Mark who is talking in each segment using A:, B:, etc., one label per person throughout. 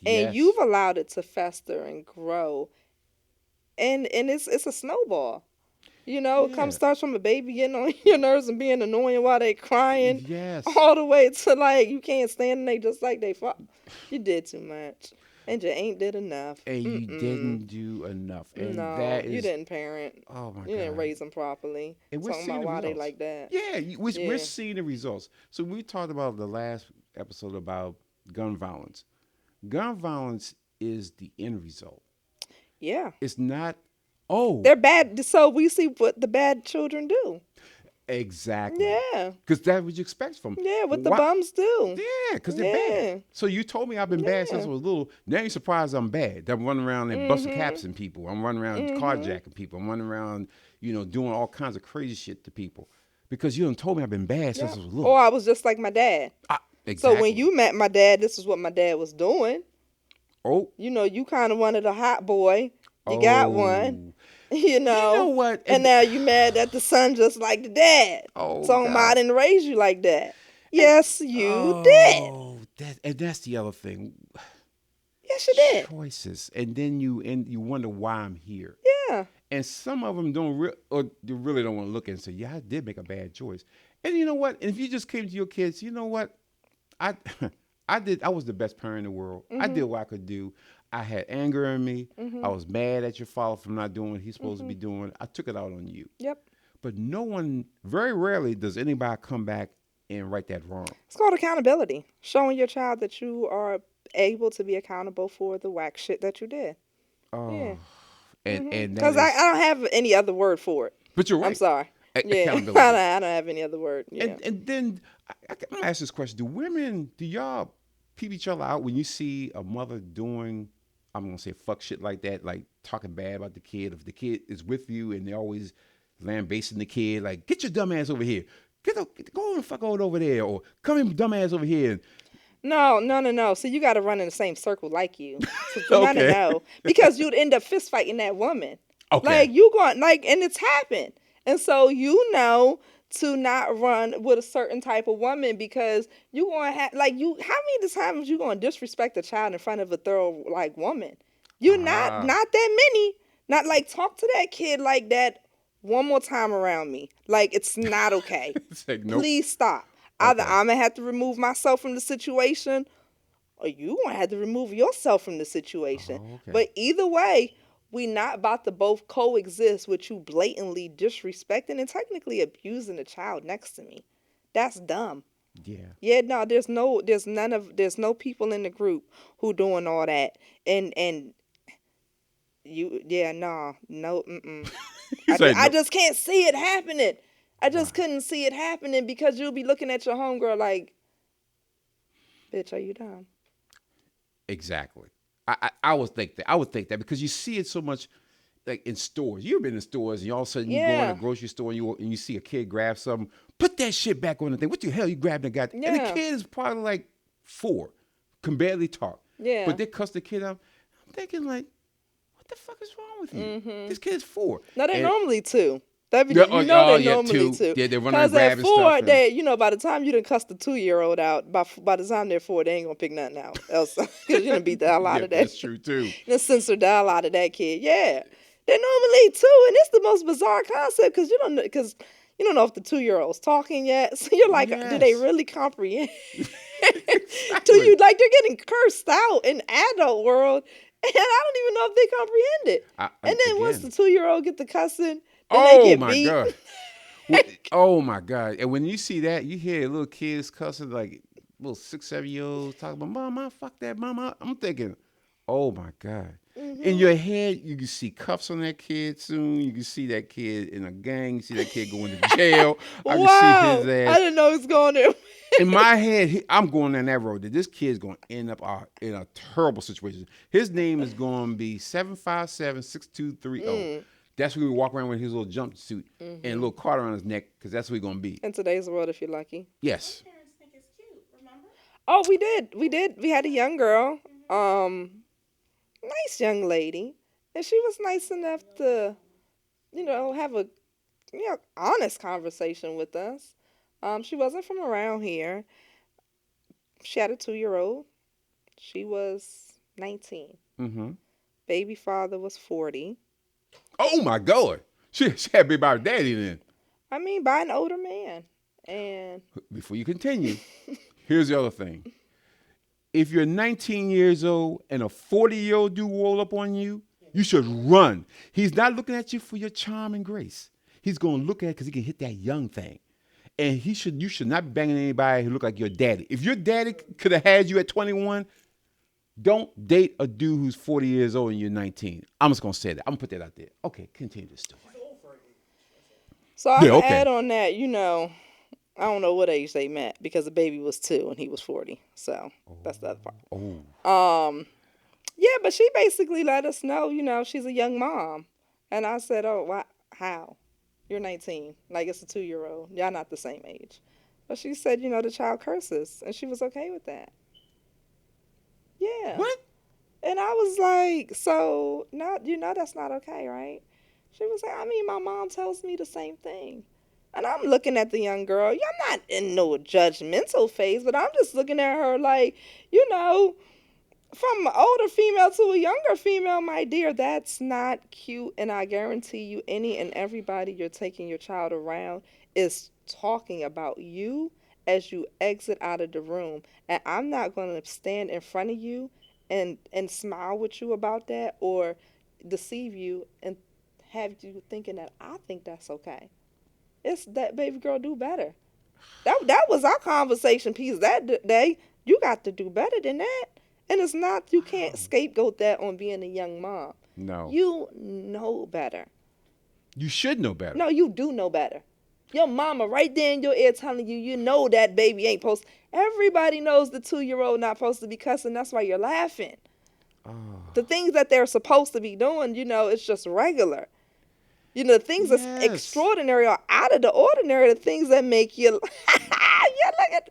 A: and
B: Yes.
A: you've allowed it to fester and grow, and it's a snowball. It comes
B: Yeah.
A: starts from a baby getting on your nerves and being annoying while they crying,
B: Yes.
A: all the way to like you can't stand and they just like they fuck. You did too much, and you ain't did enough.
B: And you
A: Mm-mm.
B: didn't do enough. And
A: No,
B: that
A: you
B: is,
A: didn't parent.
B: oh my
A: You didn't
B: God.
A: raise them properly.
B: And we're
A: Talking
B: seeing
A: about
B: the
A: why they
B: results.
A: like that.
B: Yeah, we're
A: Yeah,
B: seeing the results. So we talked about the last episode about gun violence. Gun violence is the end result.
A: yeah.
B: It's not, oh,
A: They're bad. So we see what the bad children do.
B: exactly.
A: Yeah,
B: Because that's what you expect from.
A: yeah. What the
B: What?
A: bums do.
B: Yeah, because they're bad.
A: Yeah,
B: So you told me I've been bad since
A: yeah.
B: I was little. Now you're surprised I'm bad. That I'm running around and busting
A: Mhm,
B: caps in people. I'm running around
A: mhm.
B: carjacking people. I'm running around, doing all kinds of crazy shit to people. Because you done told me I've been bad since
A: Yeah.
B: I was
A: Or
B: little.
A: I was just like my dad.
B: Ah,
A: So when
B: exactly.
A: you met my dad, this is what my dad was doing.
B: Oh,
A: You kind of wanted a hot boy. You got one.
B: oh.
A: You
B: You know
A: know,
B: what?
A: and now you mad that the son just like the dad.
B: Oh
A: So I
B: God.
A: didn't raise you like that.
B: And
A: Yes, you did.
B: that's the other thing.
A: Yes, you did.
B: Choices, and then you wonder why I'm here.
A: Yeah.
B: And some of them don't or you really don't want to look and say, yeah, I did make a bad choice. And you know what? And if you just came to your kids, you know what? I I was the best parent in the world. I did
A: Mhm.
B: what I could do. I had anger in me. I
A: Mhm.
B: was mad at your father for not doing what he's supposed to be
A: Mhm.
B: doing. I took it out on you.
A: Yep.
B: But no one, very rarely does anybody come back and right that wrong.
A: It's called accountability. Showing your child that you are able to be accountable for the whack shit that you did.
B: Oh,
A: Yeah.
B: and that
A: Because I
B: is,
A: don't have any other word for it.
B: but you're
A: I'm
B: right.
A: sorry. Yeah.
B: Accountability.
A: I don't have any other word. Yeah.
B: And then I'm gonna ask this question: do y'all peep each other out when you see a mother doing? I'm gonna say fuck shit like that, like talking bad about the kid. If the kid is with you and they're always lambasting the kid, like get your dumb ass over here, go and fuck over there, or come in dumb ass over here.
A: No, no, no, no. So you got to run in the same circle like you. So no, no,
B: Okay,
A: no. Because you'd end up fist fighting that woman.
B: okay,
A: Like you going like, and it's happened. And so to not run with a certain type of woman because you going to have like you. How many times you going to disrespect a child in front of a thorough like woman? You
B: ah,
A: not that many. Not like talk to that kid like that one more time around me. Like it's not okay.
B: it's like nope.
A: Please stop. Either
B: Okay,
A: I'm gonna have to remove myself from the situation, or you gonna have to remove yourself from the situation.
B: oh, okay,
A: But either way, we not about to both coexist with you blatantly disrespecting and technically abusing the child next to me. That's dumb.
B: yeah.
A: Yeah, no, there's no people in the group who doing all that. And you, yeah, no, mm-mm.
B: He's like
A: I
B: nope.
A: just can't see it happening. I
B: Wow,
A: just couldn't see it happening because you'll be looking at your homegirl like, bitch, are you dumb?
B: exactly. I would think that. I would think that because you see it so much like in stores. You've been in stores and all of a sudden you go in a
A: Yeah,
B: grocery store and you see a kid grab something, put that shit back on the thing. What the hell you grabbing the guy? And the
A: yeah,
B: kid is probably like 4, can barely talk. But
A: yeah.
B: they cuss the kid out. I'm thinking like, what the fuck is wrong with you?
A: Mm-hmm.
B: This kid's 4.
A: No, they
B: And
A: normally two. That be
B: yeah,
A: you know
B: oh
A: they
B: yeah,
A: normally
B: 2.
A: two.
B: Yeah, they're running around
A: Cause at
B: grabbing stuff
A: four,
B: and
A: they by the time you done cuss the 2-year-old out, by the time they're four, they ain't gonna pick nothing out else. Cause you done beat the hell out
B: yeah,
A: of that.
B: that's true too.
A: You done censor the hell out of that kid. Yeah, they're normally two, and it's the most bizarre concept because you don't know if the 2-year-old's talking yet. So you're like, do they
B: Yes.
A: really comprehend? Do
B: Exactly.
A: you like they're getting cursed out in adult world, and I don't even know if they comprehend it. And then once the
B: Again.
A: 2-year-old get the cussing, then they
B: Oh
A: get
B: my
A: beat.
B: god. Oh my god! And when you see that, you hear little kids cussing like little 6, 7 year olds talking about "Mama, fuck that, Mama." I'm thinking, oh my god! In
A: Hmm.
B: your head, you can see cuffs on that kid soon. You can see that kid in a gang. You see that kid going to jail. I can see his
A: Wow, I
B: ass.
A: didn't know it was going there.
B: In my head, I'm going down that road. That this kid's going to end up in a terrible situation. His name is going to be 757-6230.
A: Mm,
B: That's where we walk around with his little jumpsuit and a
A: hmm.
B: little card on his neck because that's what he's going to be.
A: In today's world, if you're lucky.
B: Yes.
A: Oh, we did. We had a young girl, nice young lady, and she was nice enough to, have a honest conversation with us. She wasn't from around here. She had a 2-year-old. She was. 19.
B: Mm-hmm.
A: Baby father was 40.
B: Oh my God. She had to be about her daddy then.
A: I mean, by an older man. And
B: Before you continue, here's the other thing. If you're 19 years old and a 40-year-old dude roll up on you, you should run. He's not looking at you for your charm and grace. He's going to look at it because he can hit that young thing. And you should not be banging anybody who look like your daddy. If your daddy could have had you at 21, don't date a dude who's 40 years old and you're 19. I'm just going to say that. I'm going to put that out there. Okay, continue the story.
A: so I'm
B: Yeah,
A: going to add
B: okay.
A: on that, I don't know what age they met because the baby was 2 and he was 40. So that's the other
B: Oh,
A: part. Yeah, but she basically let us know, she's a young mom. And I said, oh, why, how? You're 19. Like, it's a 2-year-old. Y'all not the same age. But she said, the child curses. And she was okay with that. Yeah.
B: what?
A: And I was like, so, not, that's not okay, right? She was like, I mean, my mom tells me the same thing. And I'm looking at the young girl. Yeah, I'm not in no judgmental phase, but I'm just looking at her like, from an older female to a younger female, my dear, that's not cute. And I guarantee you, any and everybody you're taking your child around is talking about you as you exit out of the room. And I'm not going to stand in front of you and smile with you about that or deceive you and have you thinking that I think that's okay. It's that baby girl do better. That was our conversation piece that day. You got to do better than that. And it's not you can't scapegoat that on being a young mom.
B: No.
A: You know better.
B: You should know better.
A: No, you do know better. Your mama right there in your ear telling you, that baby ain't supposed. Everybody knows the 2-year-old not supposed to be cussing. That's why you're laughing.
B: Oh,
A: The things that they're supposed to be doing, it's just regular. The things that's
B: yes.
A: extraordinary or out of the ordinary, the things that make you, you look at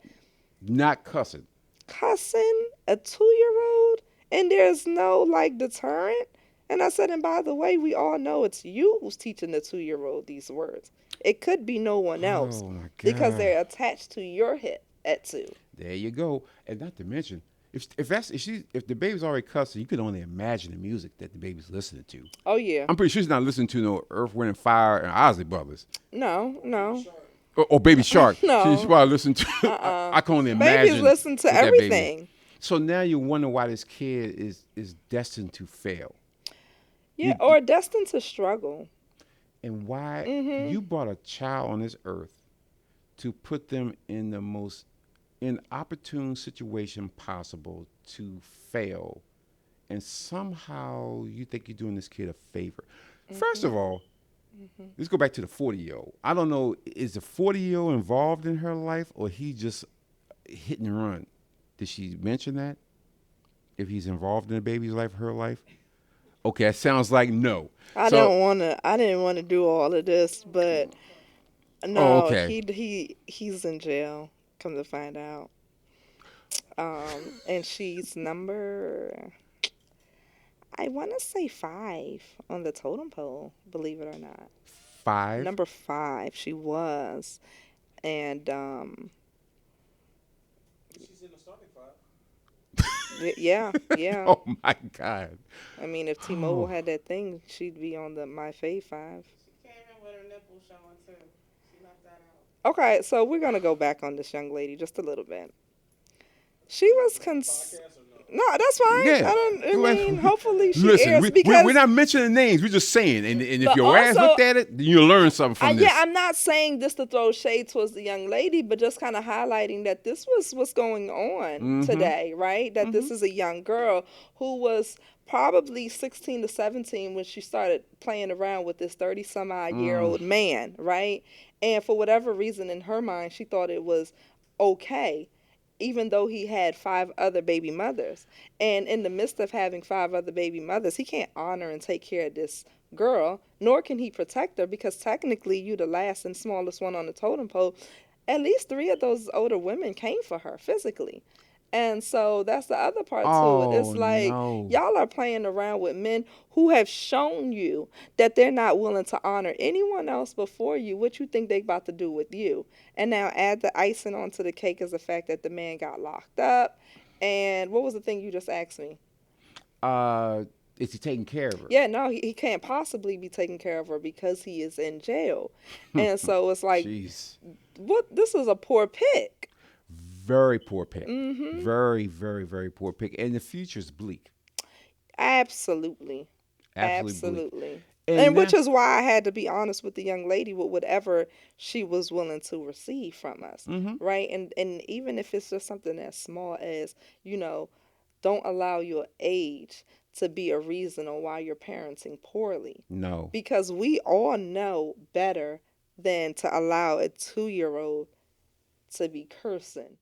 B: Not cussing.
A: cussing a 2-year-old and there's no like deterrent. And I said, and by the way, we all know it's you who's teaching the 2-year-old these words. It could be no one else
B: Oh my
A: because
B: God.
A: they're attached to your hip at 2.
B: There you go. And not to mention, if the baby's already cussing, you can only imagine the music that the baby's listening to.
A: Oh yeah.
B: I'm pretty sure she's not listening to no Earth, Wind and Fire and Ozzy Brothers
A: No, no,
B: or Baby Shark. She's
A: no.
B: probably listening to.
A: Uh-uh.
B: I can only
A: Babies
B: imagine
A: listen to
B: what that baby is.
A: everything.
B: So now you wonder why this kid is destined to fail.
A: Yeah,
B: You,
A: or destined to struggle.
B: and why
A: Mhm.
B: you brought a child on this earth to put them in the most inopportune situation possible to fail, and somehow you think you're doing this kid a favor. First
A: Mhm.
B: of all,
A: Mhm.
B: let's go back to the 40-year-old. I don't know, is the 40-year-old involved in her life or he just hit and run? Did she mention that? If he's involved in the baby's life, her life? Okay, that sounds like no.
A: I
B: So,
A: didn't want to. I didn't want to do all of this, but
B: oh,
A: no,
B: okay.
A: he's in jail. Come to find out. And she's number. I want to say 5 on the totem pole. Believe it or not,
B: Five.
A: number 5 she was, and yeah, yeah.
B: Oh my God.
A: I mean, if T-Mobile
B: Oh,
A: had that thing, she'd be on the My Fave 5.
C: Came in with her nipple showing too. She left that out.
A: Okay, so we're gonna go back on this young lady just a little bit. She was No, that's fine.
B: yeah.
A: I mean, hopefully she
B: Listen,
A: airs
B: we're
A: because
B: not mentioning names. We're just saying. And if
A: but
B: your ass
A: also
B: looked at it, then you'll learn something from
A: yeah,
B: this.
A: I'm not saying this to throw shade towards the young lady, but just kind of highlighting that this was what's going on
B: Mm-hmm.
A: today, right? That
B: Mm-hmm.
A: this is a young girl who was probably 16 to 17 when she started playing around with this 30 some odd year
B: Mm.
A: old man, right? And for whatever reason in her mind, she thought it was okay. Even though he had 5 other baby mothers. And in the midst of having 5 other baby mothers, he can't honor and take care of this girl, nor can he protect her because technically you the last and smallest one on the totem pole. At least 3 of those older women came for her physically. And so that's the other part to it.
B: Oh
A: It's like
B: no.
A: y'all are playing around with men who have shown you that they're not willing to honor anyone else before you. What you think they about to do with you? And now add the icing onto the cake is the fact that the man got locked up. And what was the thing you just asked me?
B: Is he taking care of her?
A: Yeah, no, he can't possibly be taking care of her because he is in jail. And so it's like,
B: Jeez.
A: what? This is a poor pick.
B: Very poor pick.
A: Mm-hmm.
B: Very, very, very poor pick. And the future's bleak.
A: Absolutely.
B: Absolutely bleak.
A: Absolutely.
B: And
A: And which
B: now,
A: is why I had to be honest with the young lady with whatever she was willing to receive from us.
B: mm-hmm.
A: Right? And even if it's just something as small as, don't allow your age to be a reason on why you're parenting poorly.
B: No.
A: Because we all know better than to allow a 2-year-old to be cursing